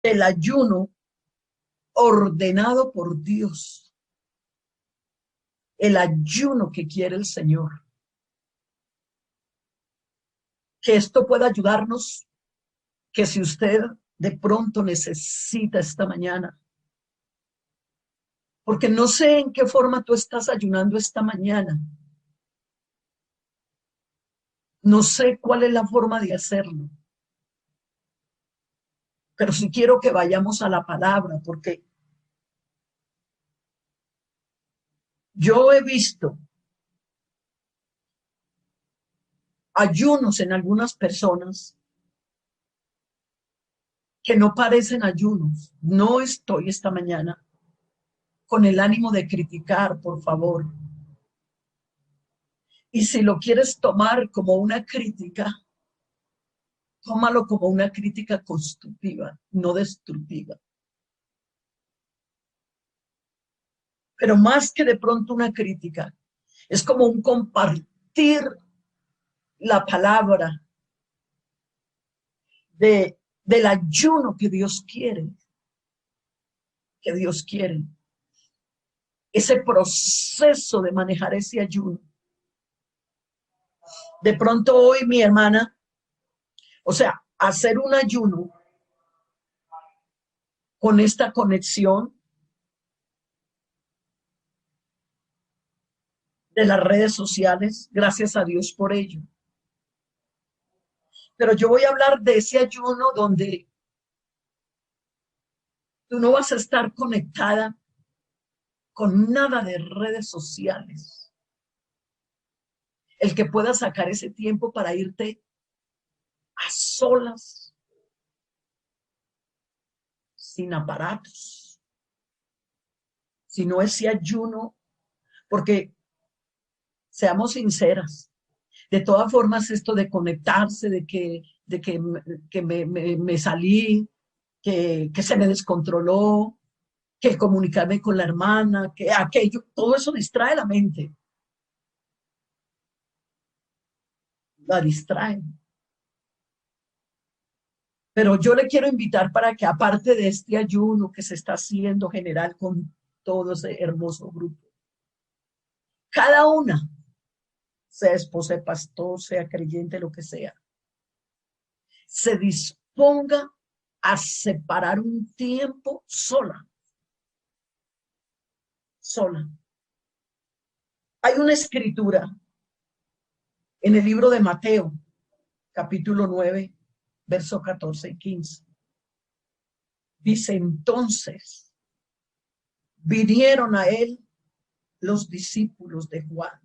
el ayuno ordenado por Dios, el ayuno que quiere el Señor. Que esto pueda ayudarnos, que si usted de pronto necesita esta mañana, porque no sé en qué forma tú estás ayunando esta mañana, no sé cuál es la forma de hacerlo, pero sí quiero que vayamos a la palabra, porque yo he visto ayunos en algunas personas que no parecen ayunos. No estoy esta mañana con el ánimo de criticar, por favor. Y si lo quieres tomar como una crítica, tómalo como una crítica constructiva, no destructiva. Pero más que de pronto una crítica, es como un compartir la palabra del ayuno que Dios quiere. Ese proceso de manejar ese ayuno. De pronto hoy mi hermana, o sea, hacer un ayuno con esta conexión de las redes sociales, gracias a Dios por ello. Pero yo voy a hablar de ese ayuno donde tú no vas a estar conectada con nada de redes sociales. El que pueda sacar ese tiempo para irte a solas, sin aparatos, sino ese ayuno, porque seamos sinceras, de todas formas esto de conectarse, me salí, que se me descontroló, que comunicarme con la hermana, que aquello, todo eso distrae la mente, la distrae. Pero yo le quiero invitar para que aparte de este ayuno que se está haciendo general con todo ese hermoso grupo, cada una, sea esposa de pastor, sea creyente, lo que sea, se disponga a separar un tiempo sola, sola. Hay una escritura en el libro de Mateo, capítulo 9, verso 14 y 15. Dice, entonces vinieron a él los discípulos de Juan,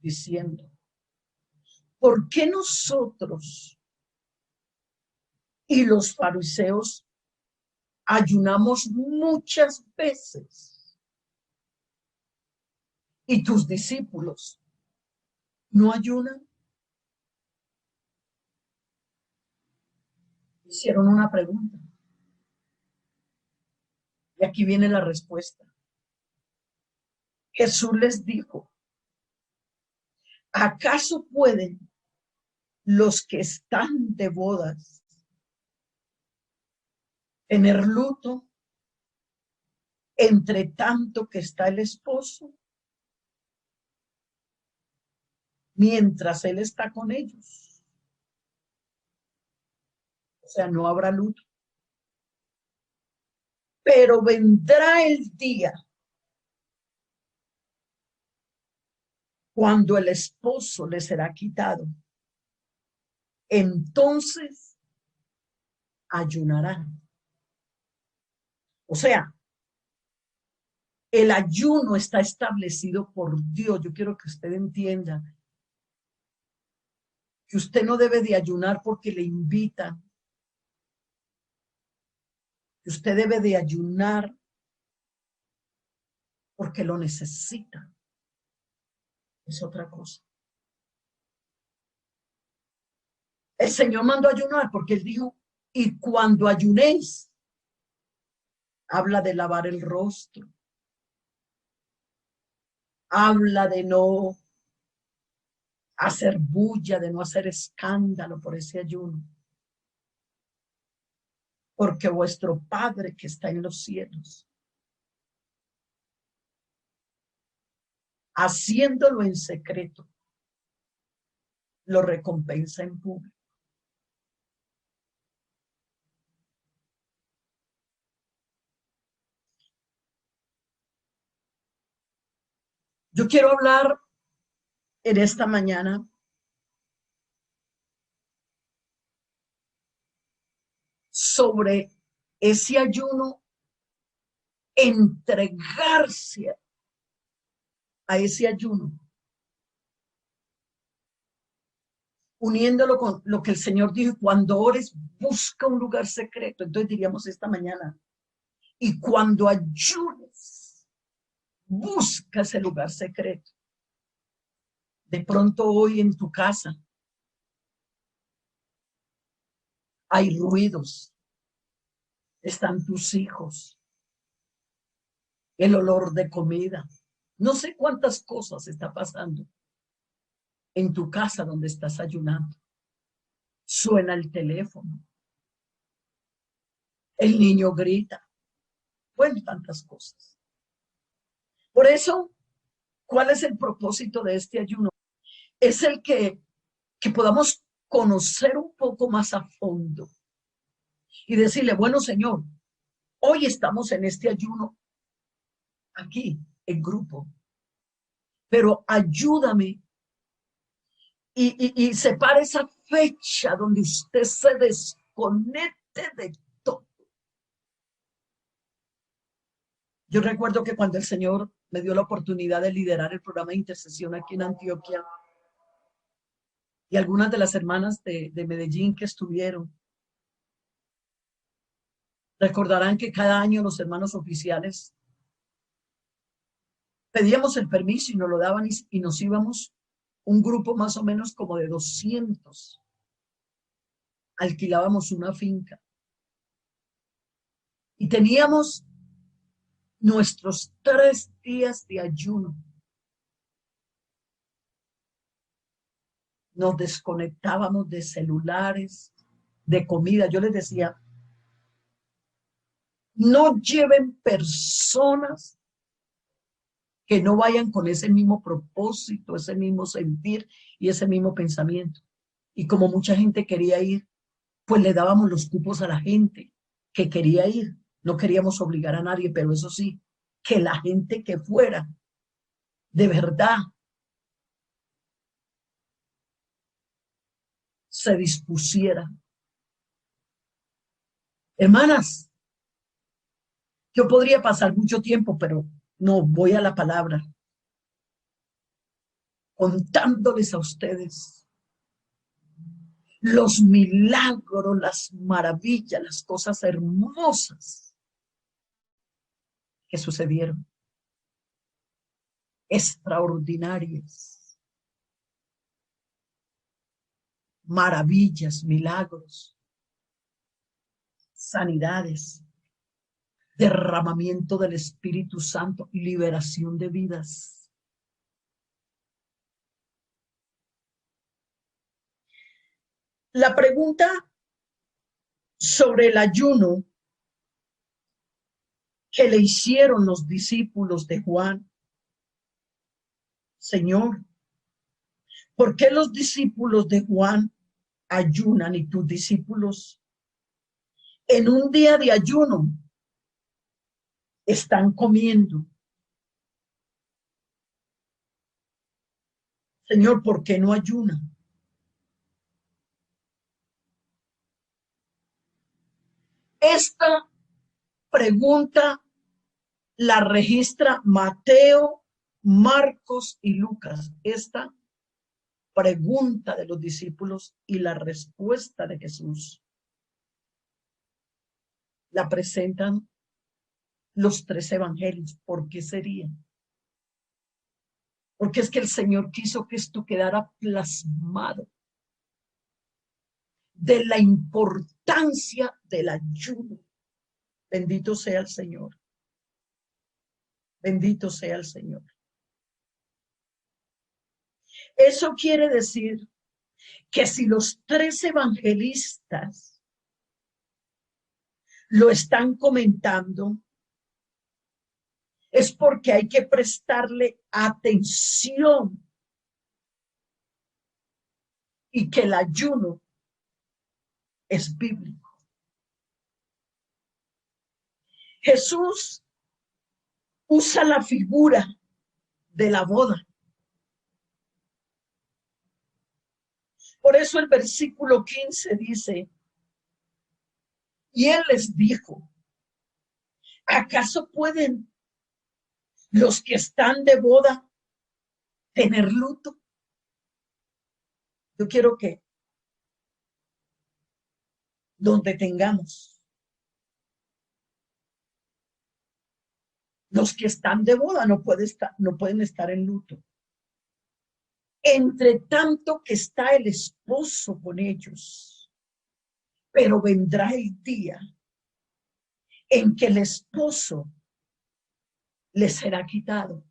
diciendo, ¿por qué nosotros y los fariseos ayunamos muchas veces y tus discípulos no ayunan? Hicieron una pregunta. Y aquí viene la respuesta. Jesús les dijo, ¿acaso pueden los que están de bodas tener luto entre tanto que está el esposo, mientras él está con ellos? O sea, no habrá luto. Pero vendrá el día cuando el esposo le será quitado. Entonces ayunarán. O sea, el ayuno está establecido por Dios. Yo quiero que usted entienda que usted no debe de ayunar porque le invitan. Que usted debe de ayunar porque lo necesita. Es otra cosa. El Señor mandó ayunar porque Él dijo, y cuando ayunéis, habla de lavar el rostro. Habla de no hacer bulla, de no hacer escándalo por ese ayuno. porque vuestro Padre que está en los cielos, haciéndolo en secreto, lo recompensa en público. Yo quiero hablar en esta mañana sobre ese ayuno, entregarse a ese ayuno, uniéndolo con lo que el Señor dijo: cuando ores, busca un lugar secreto. Entonces diríamos esta mañana: y cuando ayunes, busca ese lugar secreto. De pronto hoy en tu casa hay ruidos, están tus hijos, el olor de comida, no sé cuántas cosas está pasando en tu casa donde estás ayunando. Suena el teléfono, el niño grita, bueno, tantas cosas. Por eso, ¿cuál es el propósito de este ayuno? Es el que podamos conocer un poco más a fondo y decirle: bueno, Señor, hoy estamos en este ayuno aquí en grupo, pero ayúdame y separe esa fecha donde usted se desconecte de todo. Yo recuerdo que cuando el Señor me dio la oportunidad de liderar el programa de intercesión aquí en Antioquia, y algunas de las hermanas de Medellín que estuvieron, recordarán que cada año los hermanos oficiales pedíamos el permiso y nos lo daban, y nos íbamos un grupo más o menos como de 200. Alquilábamos una finca y teníamos nuestros 3 días de ayuno. Nos desconectábamos de celulares, de comida. Yo les decía: no lleven personas que no vayan con ese mismo propósito, ese mismo sentir y ese mismo pensamiento. Y como mucha gente quería ir, pues le dábamos los cupos a la gente que quería ir. No queríamos obligar a nadie, pero eso sí, que la gente que fuera, de verdad, se dispusiera. Hermanas, yo podría pasar mucho tiempo, pero no, voy a la palabra, contándoles a ustedes los milagros, las maravillas, las cosas hermosas que sucedieron, extraordinarias, maravillas, milagros, sanidades, derramamiento del Espíritu Santo, liberación de vidas. La pregunta sobre el ayuno que le hicieron los discípulos de Juan: Señor, ¿por qué los discípulos de Juan ayunan y tus discípulos en un día de ayuno están comiendo? Señor, ¿por qué no ayunan? Esta pregunta la registra Mateo, Marcos y Lucas. Esta pregunta de los discípulos y la respuesta de Jesús la presentan los 3 evangelios. ¿Por qué sería? Porque es que el Señor quiso que esto quedara plasmado de la importancia del ayuno. Bendito sea el Señor. Bendito sea el Señor. Eso quiere decir que si los 3 evangelistas lo están comentando, es porque hay que prestarle atención y que el ayuno es bíblico. Jesús usa la figura de la boda. Por eso el versículo 15 dice, y él les dijo, ¿acaso pueden los que están de boda tener luto? Yo quiero que donde tengamos los que están de boda no pueden estar en luto. Entre tanto que está el esposo con ellos, pero vendrá el día en que el esposo les será quitado.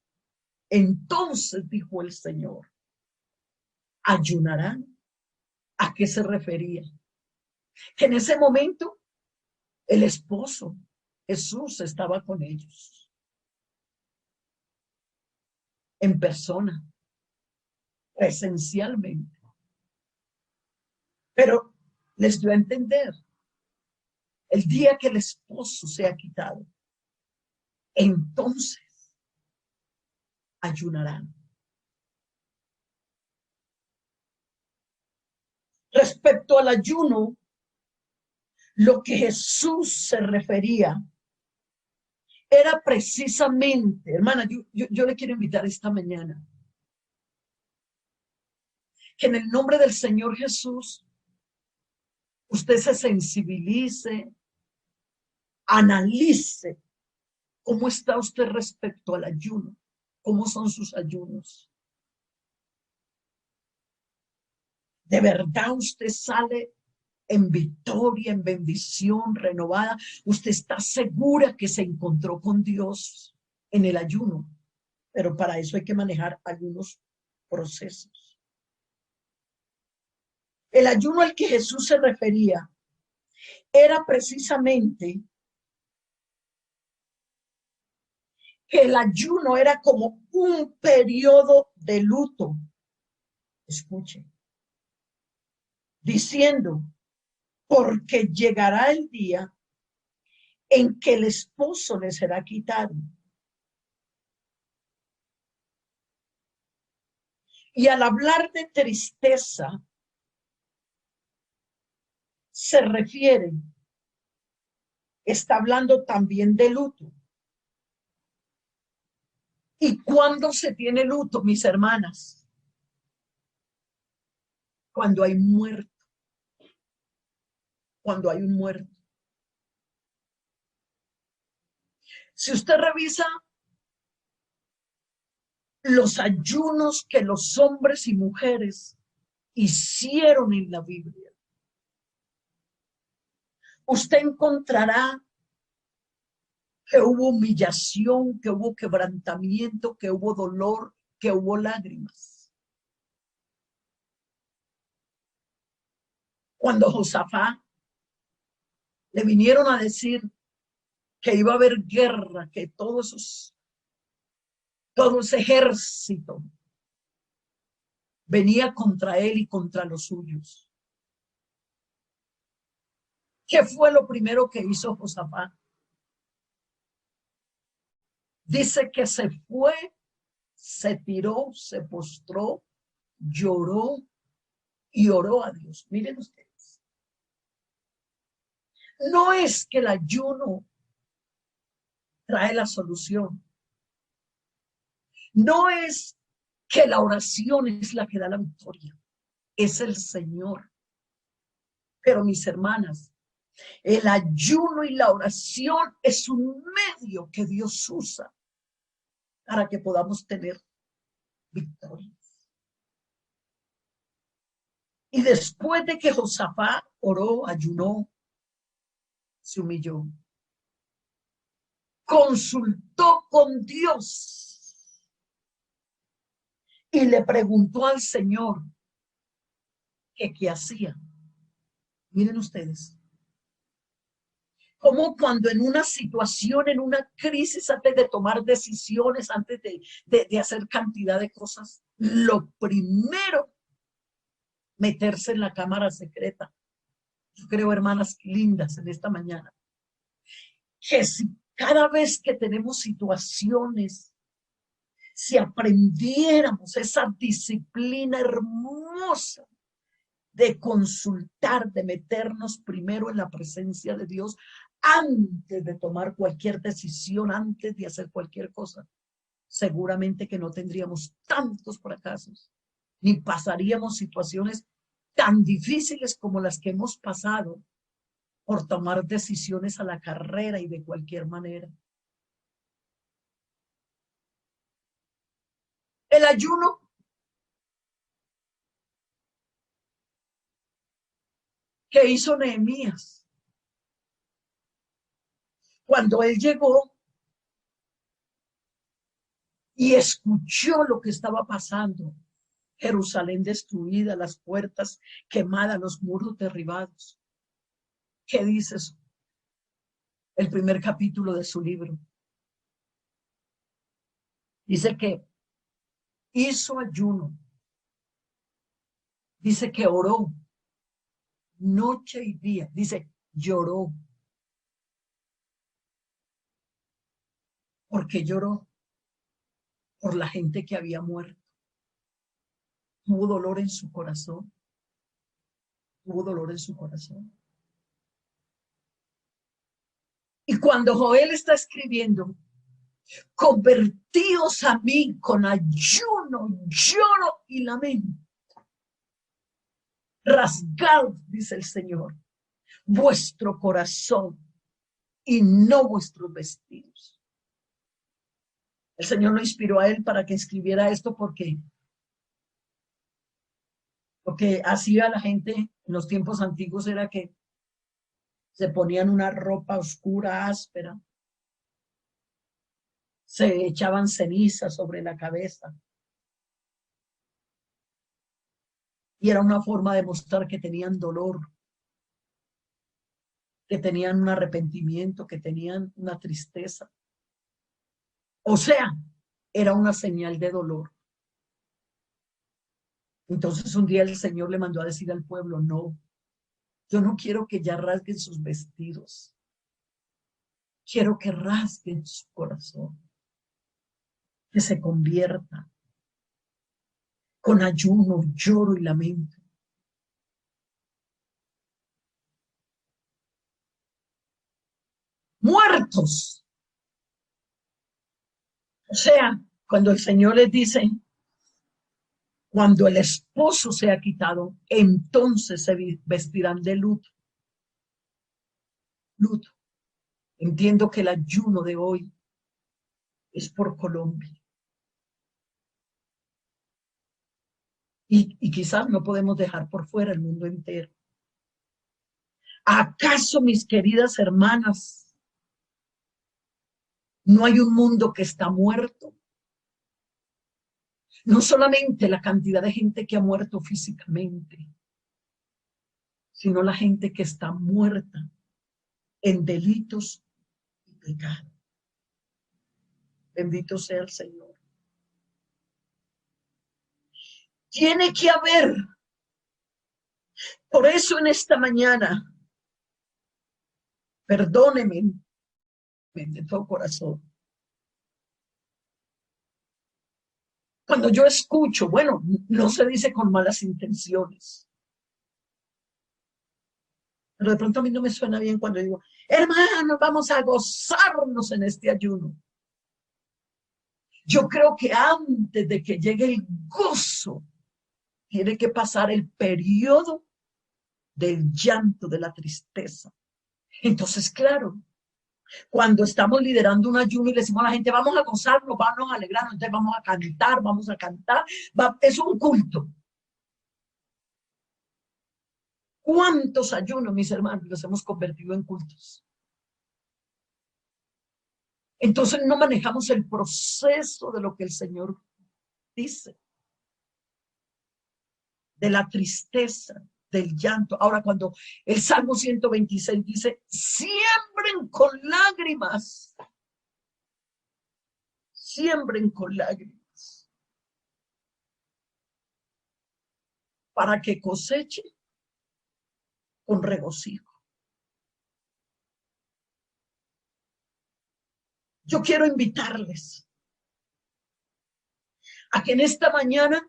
Entonces, dijo el Señor, ayunarán. ¿A qué se refería? Que en ese momento el esposo, Jesús, estaba con ellos en persona, presencialmente. Pero les dio a entender, el día que el esposo sea quitado, entonces ayunarán. Respecto al ayuno, lo que Jesús se refería era precisamente, hermana, yo le quiero invitar esta mañana, que en el nombre del Señor Jesús, usted se sensibilice, analice cómo está usted respecto al ayuno, cómo son sus ayunos. ¿De verdad usted sale en victoria, en bendición renovada? ¿Usted está segura que se encontró con Dios en el ayuno? Pero para eso hay que manejar algunos procesos. El ayuno al que Jesús se refería era precisamente que el ayuno era como un periodo de luto. Escuche. Diciendo, porque llegará el día en que el esposo le será quitado. Y al hablar de tristeza, se refiere, está hablando también de luto. ¿Y cuándo se tiene luto, mis hermanas? Cuando hay muerto. Cuando hay un muerto. Si usted revisa los ayunos que los hombres y mujeres hicieron en la Biblia, usted encontrará que hubo humillación, que hubo quebrantamiento, que hubo dolor, que hubo lágrimas. Cuando Josafat le vinieron a decir que iba a haber guerra, que todo ese ejército venía contra él y contra los suyos. ¿Qué fue lo primero que hizo Josafat? Dice que se fue, se tiró, se postró, lloró y oró a Dios. Miren ustedes. No es que el ayuno trae la solución. No es que la oración es la que da la victoria. Es el Señor. Pero mis hermanas, el ayuno y la oración es un medio que Dios usa para que podamos tener victoria. Y después de que Josafat oró, ayunó, se humilló, consultó con Dios y le preguntó al Señor que qué hacía. Miren ustedes, Como cuando en una situación, en una crisis, antes de tomar decisiones, antes de hacer cantidad de cosas, lo primero, meterse en la cámara secreta. Yo creo, hermanas lindas, en esta mañana, que si cada vez que tenemos situaciones, si aprendiéramos esa disciplina hermosa de consultar, de meternos primero en la presencia de Dios antes de tomar cualquier decisión, antes de hacer cualquier cosa, seguramente que no tendríamos tantos fracasos, ni pasaríamos situaciones tan difíciles como las que hemos pasado por tomar decisiones a la carrera y de cualquier manera. El ayuno que hizo Nehemías, cuando él llegó y escuchó lo que estaba pasando, Jerusalén destruida, las puertas quemadas, los muros derribados. ¿Qué dice eso? El primer capítulo de su libro. Dice que hizo ayuno. Dice que oró noche y día. Dice, lloró. ¿Por qué lloró? Por la gente que había muerto. Tuvo dolor en su corazón. Tuvo dolor en su corazón. Y cuando Joel está escribiendo, convertíos a mí con ayuno, lloro y lamento. Rasgad, dice el Señor, vuestro corazón y no vuestros vestidos. El Señor lo inspiró a él para que escribiera esto porque lo que hacía la gente en los tiempos antiguos era que se ponían una ropa oscura, áspera, se echaban ceniza sobre la cabeza. Y era una forma de mostrar que tenían dolor, que tenían un arrepentimiento, que tenían una tristeza. O sea, era una señal de dolor. Entonces un día el Señor le mandó a decir al pueblo, no, yo no quiero que ya rasguen sus vestidos. Quiero que rasguen su corazón, que se convierta con ayuno, lloro y lamento. Muertos. O sea, cuando el Señor les dice, cuando el esposo sea quitado, entonces se vestirán de luto. Luto. Entiendo que el ayuno de hoy es por Colombia. Y quizás no podemos dejar por fuera el mundo entero. ¿Acaso, mis queridas hermanas, no hay un mundo que está muerto? No solamente la cantidad de gente que ha muerto físicamente, sino la gente que está muerta en delitos y pecados. Bendito sea el Señor. Tiene que haber. Por eso en esta mañana, perdóneme de todo corazón. Cuando yo escucho, bueno, no se dice con malas intenciones, pero de pronto a mí no me suena bien cuando digo, hermanos, vamos a gozarnos en este ayuno. Yo creo que antes de que llegue el gozo, tiene que pasar el periodo del llanto, de la tristeza. Entonces, claro, cuando estamos liderando un ayuno y le decimos a la gente, vamos a gozarnos, vamos a alegrarnos, entonces vamos a cantar, es un culto. ¿Cuántos ayunos, mis hermanos, los hemos convertido en cultos? Entonces no manejamos el proceso de lo que el Señor dice, de la tristeza, del llanto. Ahora, cuando el Salmo 126 dice, siembren con lágrimas, siembren con lágrimas, para que cosechen con regocijo. Yo quiero invitarles a que en esta mañana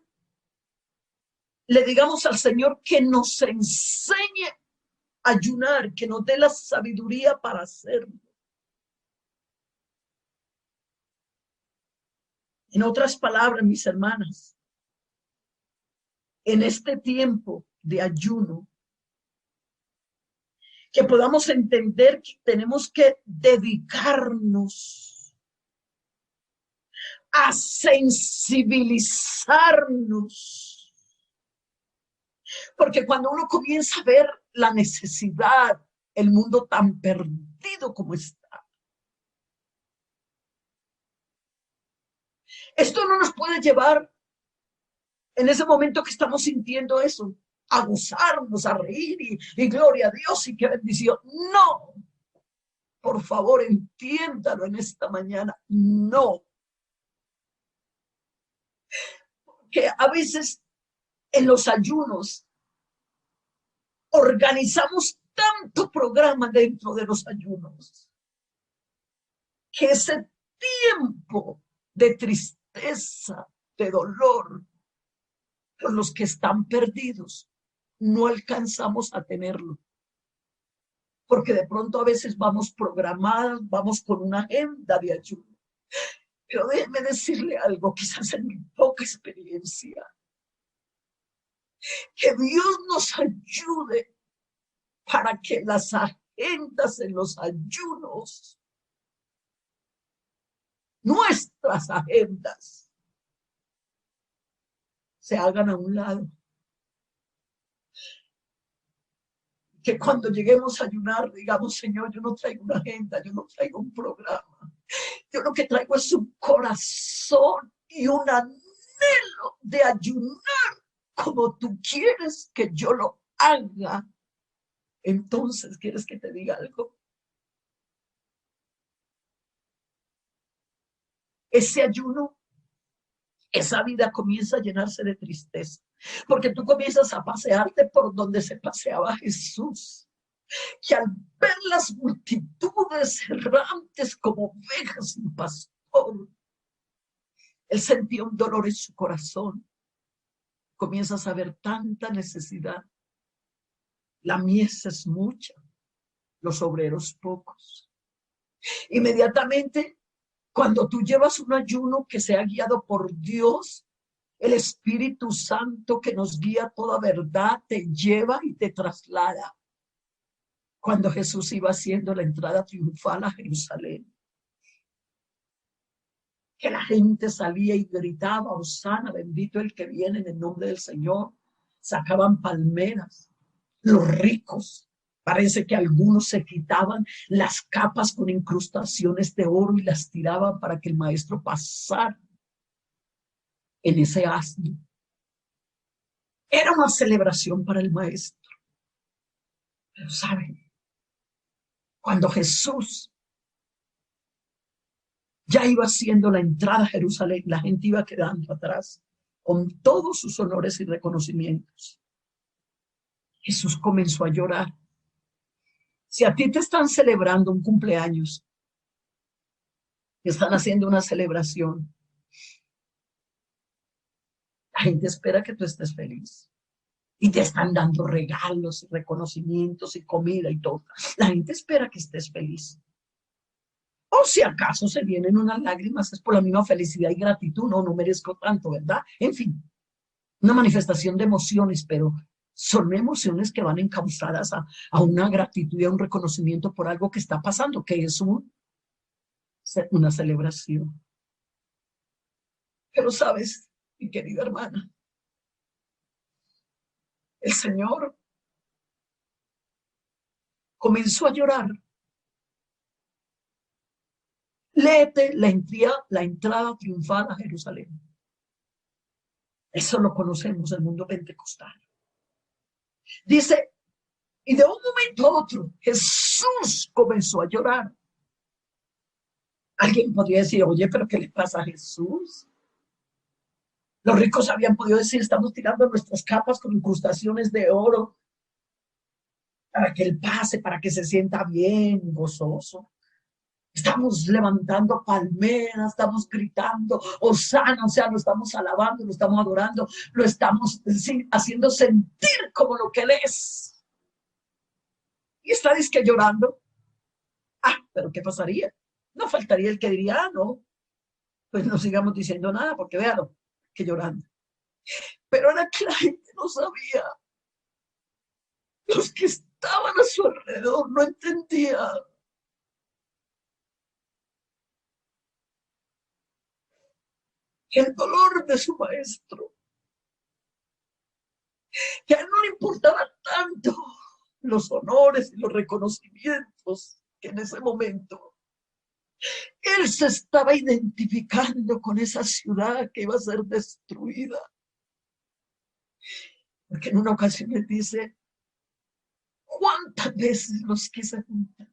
le digamos al Señor que nos enseñe a ayunar, que nos dé la sabiduría para hacerlo. En otras palabras, mis hermanas, en este tiempo de ayuno, que podamos entender que tenemos que dedicarnos a sensibilizarnos. Porque cuando uno comienza a ver la necesidad, el mundo tan perdido como está, esto no nos puede llevar en ese momento que estamos sintiendo eso, a gozarnos, a reír y gloria a Dios y qué bendición. No, por favor, entiéndalo en esta mañana. No. Que a veces en los ayunos organizamos tanto programa dentro de los ayunos que ese tiempo de tristeza, de dolor, por los que están perdidos, no alcanzamos a tenerlo. Porque de pronto a veces vamos programados, vamos con una agenda de ayuno. Pero déjeme decirle algo, quizás en mi poca experiencia, que Dios nos ayude para que las agendas en los ayunos, nuestras agendas, se hagan a un lado. Que cuando lleguemos a ayunar, digamos, Señor, yo no traigo una agenda, yo no traigo un programa. Yo lo que traigo es un corazón y un anhelo de ayunar como tú quieres que yo lo haga. Entonces, ¿quieres que te diga algo? Ese ayuno, esa vida comienza a llenarse de tristeza, porque tú comienzas a pasearte por donde se paseaba Jesús, que al ver las multitudes errantes como ovejas sin pastor, él sentía un dolor en su corazón. Comienzas a ver tanta necesidad. La mies es mucha, los obreros pocos. Inmediatamente, cuando tú llevas un ayuno que sea guiado por Dios, el Espíritu Santo que nos guía toda verdad, te lleva y te traslada. Cuando Jesús iba haciendo la entrada triunfal a Jerusalén, que la gente salía y gritaba, Hosana, bendito el que viene en el nombre del Señor. Sacaban palmeras. Los ricos, parece que algunos se quitaban las capas con incrustaciones de oro y las tiraban para que el maestro pasara en ese asno. Era una celebración para el maestro. Pero ¿saben? Cuando Jesús ya iba haciendo la entrada a Jerusalén, la gente iba quedando atrás con todos sus honores y reconocimientos. Jesús comenzó a llorar. Si a ti te están celebrando un cumpleaños, están haciendo una celebración, la gente espera que tú estés feliz. Y te están dando regalos, reconocimientos y comida y todo. La gente espera que estés feliz. O si acaso se vienen unas lágrimas, es por la misma felicidad y gratitud. No, no merezco tanto, ¿verdad? En fin, una manifestación de emociones, pero son emociones que van encausadas a una gratitud y a un reconocimiento por algo que está pasando, que es una celebración. Pero sabes, mi querida hermana, el Señor comenzó a llorar. Léete la entrada triunfal a Jerusalén. Eso lo conocemos, el mundo pentecostal. Dice, y de un momento a otro, Jesús comenzó a llorar. Alguien podría decir, oye, ¿pero qué le pasa a Jesús? Los ricos habían podido decir, estamos tirando nuestras capas con incrustaciones de oro para que él pase, para que se sienta bien, gozoso. Estamos levantando palmeras, estamos gritando, Hosana, o sea, lo estamos alabando, lo estamos adorando, lo estamos haciendo sentir como lo que él es. Y está disque llorando. Ah, pero ¿qué pasaría? No faltaría el que diría, ah, no, pues no sigamos diciendo nada, porque véalo, que llorando. Pero era que la gente no sabía. Los que estaban a su alrededor no entendían. El dolor de su maestro, que a él no le importaba tanto los honores y los reconocimientos que en ese momento él se estaba identificando con esa ciudad que iba a ser destruida. Porque en una ocasión él dice, ¿cuántas veces los quise juntar?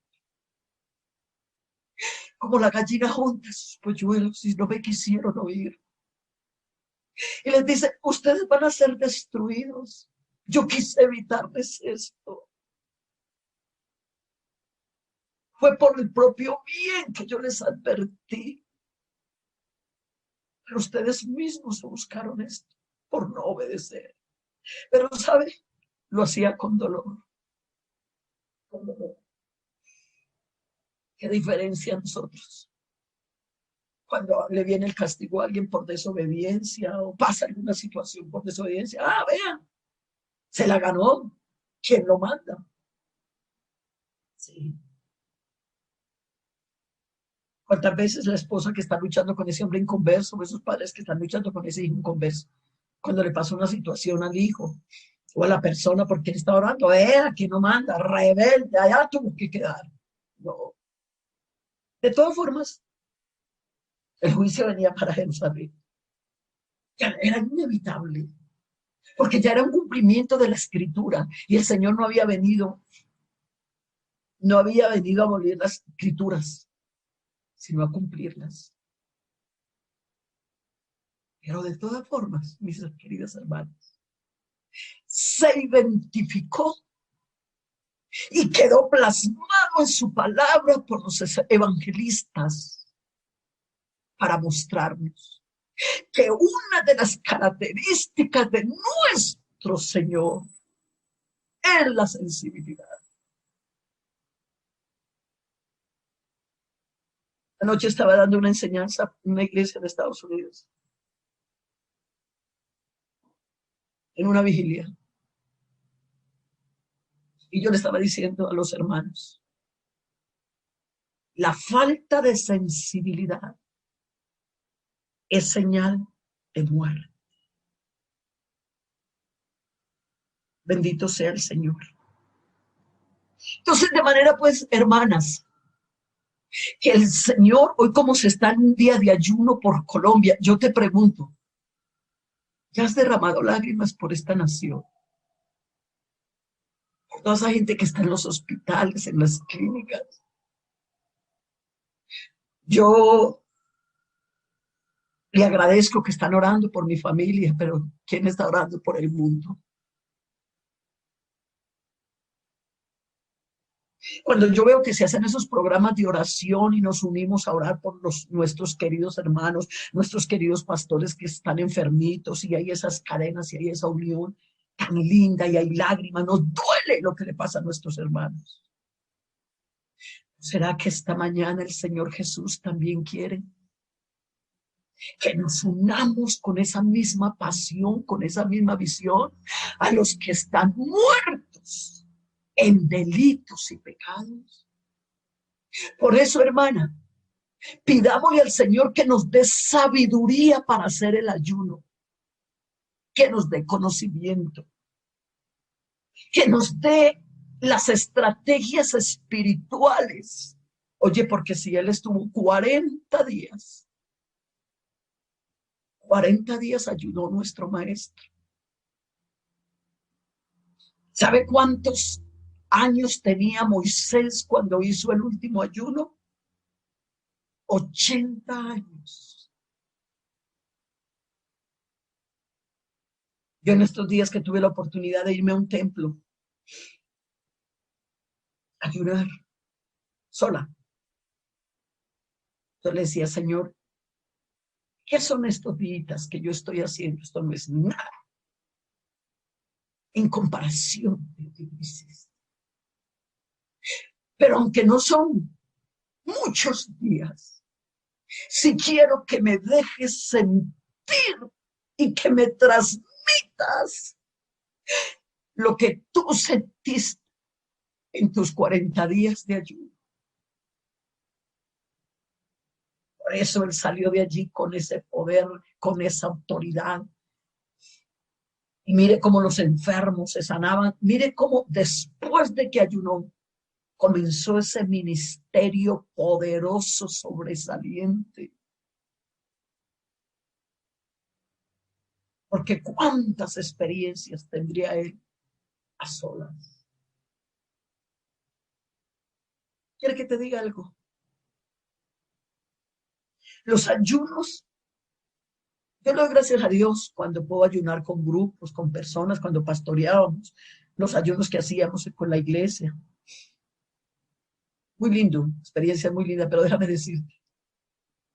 Como la gallina junta sus polluelos y no me quisieron oír. Y les dice, ustedes van a ser destruidos. Yo quise evitarles esto. Fue por el propio bien que yo les advertí. Pero ustedes mismos buscaron esto por no obedecer. Pero, ¿sabe? Lo hacía con dolor. Con dolor. ¿Qué diferencia a nosotros? Cuando le viene el castigo a alguien por desobediencia o pasa alguna situación por desobediencia. Ah, vean, se la ganó. ¿Quién lo manda? Sí. ¿Cuántas veces la esposa que está luchando con ese hombre inconverso, o esos padres que están luchando con ese hijo inconverso, cuando le pasa una situación al hijo o a la persona por quien está orando, aquí no manda, rebelde, allá tuvo que quedar? No. De todas formas, el juicio venía para Jerusalén. Ya era inevitable, porque ya era un cumplimiento de la escritura y el Señor no había venido a abolir las escrituras, sino a cumplirlas. Pero de todas formas, mis queridas hermanas, se identificó y quedó plasmado en su palabra por los evangelistas para mostrarnos que una de las características de nuestro Señor es la sensibilidad. Anoche estaba dando una enseñanza en una iglesia de Estados Unidos, en una vigilia. Y yo le estaba diciendo a los hermanos, la falta de sensibilidad es señal de muerte. Bendito sea el Señor. Entonces, de manera, pues, hermanas, que el Señor, hoy como se está en un día de ayuno por Colombia, yo te pregunto, ¿ya has derramado lágrimas por esta nación? Por toda esa gente que está en los hospitales, en las clínicas. Yo le agradezco que están orando por mi familia, pero ¿quién está orando por el mundo? Cuando yo veo que se hacen esos programas de oración y nos unimos a orar por nuestros queridos hermanos, nuestros queridos pastores que están enfermitos, y hay esas cadenas y hay esa unión tan linda y hay lágrimas, nos duele lo que le pasa a nuestros hermanos. ¿Será que esta mañana el Señor Jesús también quiere que nos unamos con esa misma pasión, con esa misma visión, a los que están muertos en delitos y pecados? Por eso, hermana, pidámosle al Señor que nos dé sabiduría para hacer el ayuno, que nos dé conocimiento, que nos dé las estrategias espirituales. Oye, porque si Él estuvo 40 días ayudó nuestro maestro. ¿Sabe cuántos años tenía Moisés cuando hizo el último ayuno? 80 años. Yo en estos días que tuve la oportunidad de irme a un templo, a ayunar, sola, yo le decía, Señor, ¿qué son estos días que yo estoy haciendo? Esto no es nada en comparación de lo que dices. Pero aunque no son muchos días, si quiero que me dejes sentir y que me transmitas lo que tú sentiste en tus 40 días de ayuno. Por eso él salió de allí con ese poder, con esa autoridad. Y mire cómo los enfermos se sanaban. Mire cómo después de que ayunó, comenzó ese ministerio poderoso, sobresaliente. Porque cuántas experiencias tendría él a solas. ¿Quiere que te diga algo? Los ayunos, yo le doy gracias a Dios cuando puedo ayunar con grupos, con personas, cuando pastoreábamos, los ayunos que hacíamos con la iglesia. Muy lindo, experiencia muy linda, pero déjame decirte,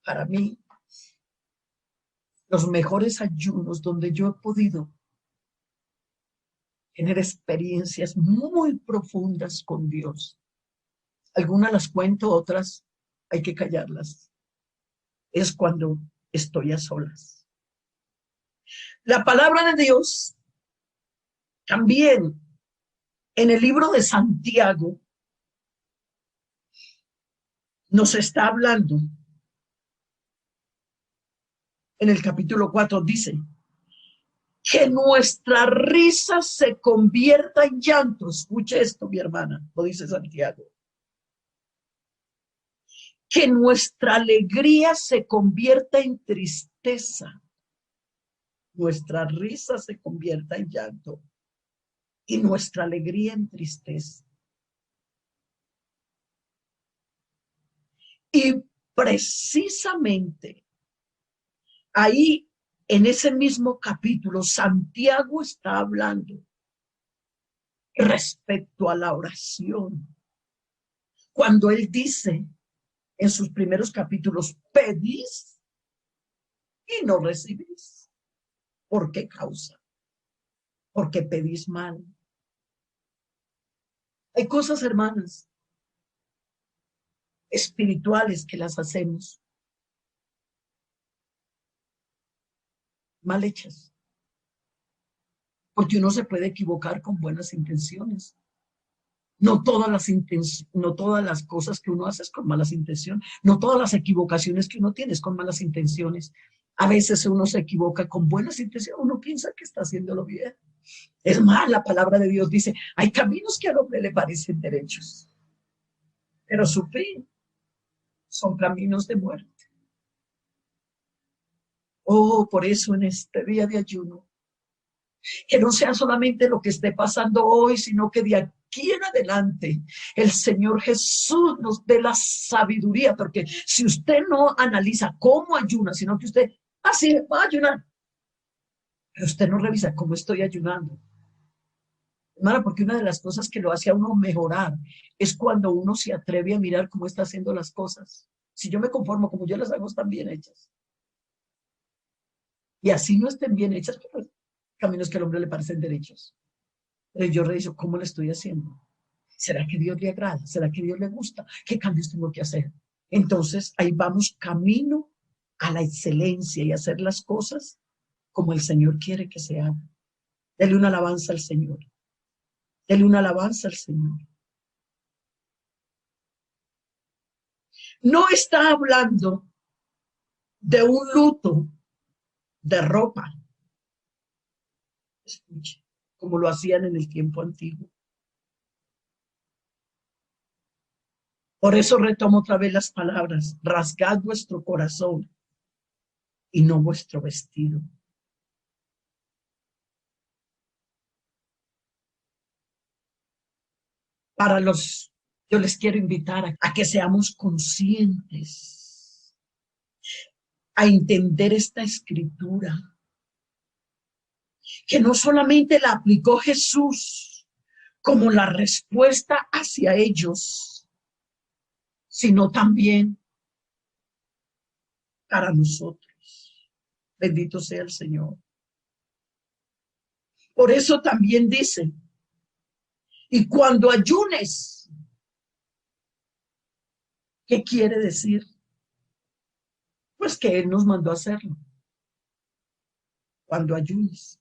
para mí, los mejores ayunos donde yo he podido tener experiencias muy profundas con Dios. Algunas las cuento, otras hay que callarlas. Es cuando estoy a solas. La palabra de Dios también en el libro de Santiago nos está hablando. En el capítulo 4 dice que nuestra risa se convierta en llanto. Escuche esto, mi hermana, lo dice Santiago. Que nuestra alegría se convierta en tristeza. Nuestra risa se convierta en llanto y nuestra alegría en tristeza. Y precisamente ahí, en ese mismo capítulo, Santiago está hablando respecto a la oración. Cuando él dice en sus primeros capítulos, pedís y no recibís. ¿Por qué causa? Porque pedís mal. Hay cosas, hermanas, espirituales que las hacemos mal hechas. Porque uno se puede equivocar con buenas intenciones. No todas las cosas que uno hace es con malas intenciones. No todas las equivocaciones que uno tiene es con malas intenciones. A veces uno se equivoca con buenas intenciones. Uno piensa que está haciéndolo bien. Es más, la palabra de Dios dice, hay caminos que al hombre le parecen derechos, pero su fin son caminos de muerte. Oh, por eso en este día de ayuno, que no sea solamente lo que esté pasando hoy, sino que de aquí en adelante el Señor Jesús nos dé la sabiduría, porque si usted no analiza cómo ayuna, sino que usted, así va a ayunar, pero usted no revisa cómo estoy ayunando. Hermana, porque una de las cosas que lo hace a uno mejorar es cuando uno se atreve a mirar cómo está haciendo las cosas. Si yo me conformo como yo las hago, están bien hechas. Y así no estén bien hechas, pero caminos que al hombre le parecen derechos. Pero yo reviso cómo le estoy haciendo. ¿Será que Dios le agrada? ¿Será que Dios le gusta? ¿Qué cambios tengo que hacer? Entonces, ahí vamos camino a la excelencia y hacer las cosas como el Señor quiere que se haga. Dele una alabanza al Señor. Dele una alabanza al Señor. No está hablando de un luto de ropa. Escuche, como lo hacían en el tiempo antiguo. Por eso retomo otra vez las palabras, rasgad vuestro corazón y no vuestro vestido. Yo les quiero invitar a que seamos conscientes, a entender esta escritura, que no solamente la aplicó Jesús como la respuesta hacia ellos, sino también para nosotros. Bendito sea el Señor. Por eso también dice, y cuando ayunes, ¿qué quiere decir? Pues que Él nos mandó a hacerlo. Cuando ayunes.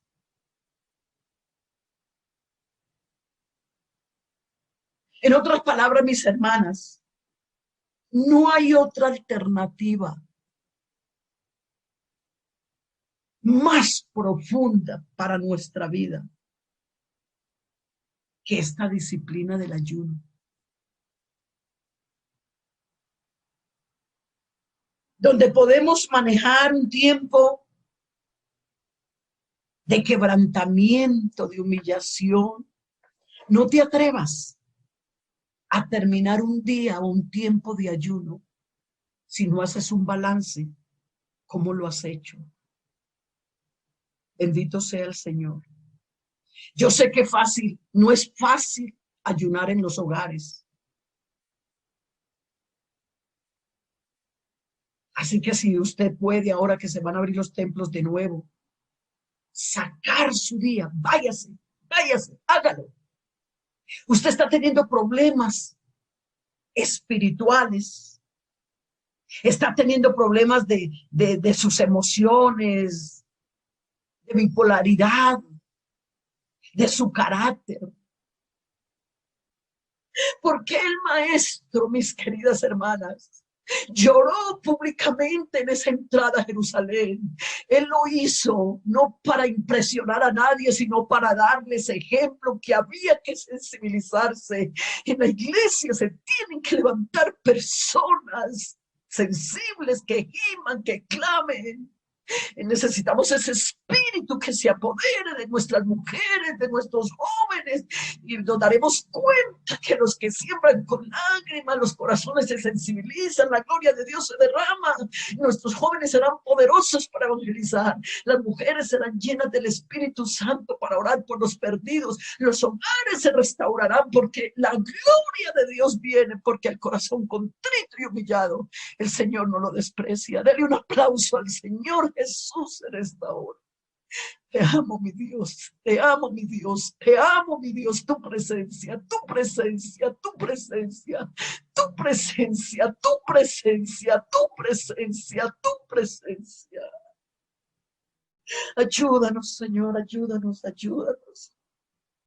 En otras palabras, mis hermanas, no hay otra alternativa más profunda para nuestra vida que esta disciplina del ayuno. Donde podemos manejar un tiempo de quebrantamiento, de humillación. No te atrevas a terminar un día o un tiempo de ayuno si no haces un balance. ¿Cómo lo has hecho? Bendito sea el Señor. Yo sé que no es fácil ayunar en los hogares. Así que si usted puede, ahora que se van a abrir los templos de nuevo, sacar su día, váyase, hágalo. Usted está teniendo problemas espirituales, está teniendo problemas de sus emociones, de bipolaridad, de su carácter. ¿Por qué el maestro, mis queridas hermanas, lloró públicamente en esa entrada a Jerusalén? Él lo hizo no para impresionar a nadie, sino para darles ejemplo que había que sensibilizarse. En la iglesia se tienen que levantar personas sensibles que giman, que clamen. Necesitamos ese espíritu que se apodere de nuestras mujeres, de nuestros jóvenes, y nos daremos cuenta que los que siembran con lágrimas, los corazones se sensibilizan, la gloria de Dios se derrama, nuestros jóvenes serán poderosos para evangelizar, las mujeres serán llenas del Espíritu Santo para orar por los perdidos, los hogares se restaurarán porque la gloria de Dios viene, porque el corazón contrito y humillado, el Señor no lo desprecia. Dele un aplauso al Señor Jesús en esta hora. Te amo, mi Dios, te amo, mi Dios, te amo, mi Dios, tu presencia, tu presencia, tu presencia, tu presencia, tu presencia, tu presencia, tu presencia. Ayúdanos, Señor, ayúdanos, ayúdanos.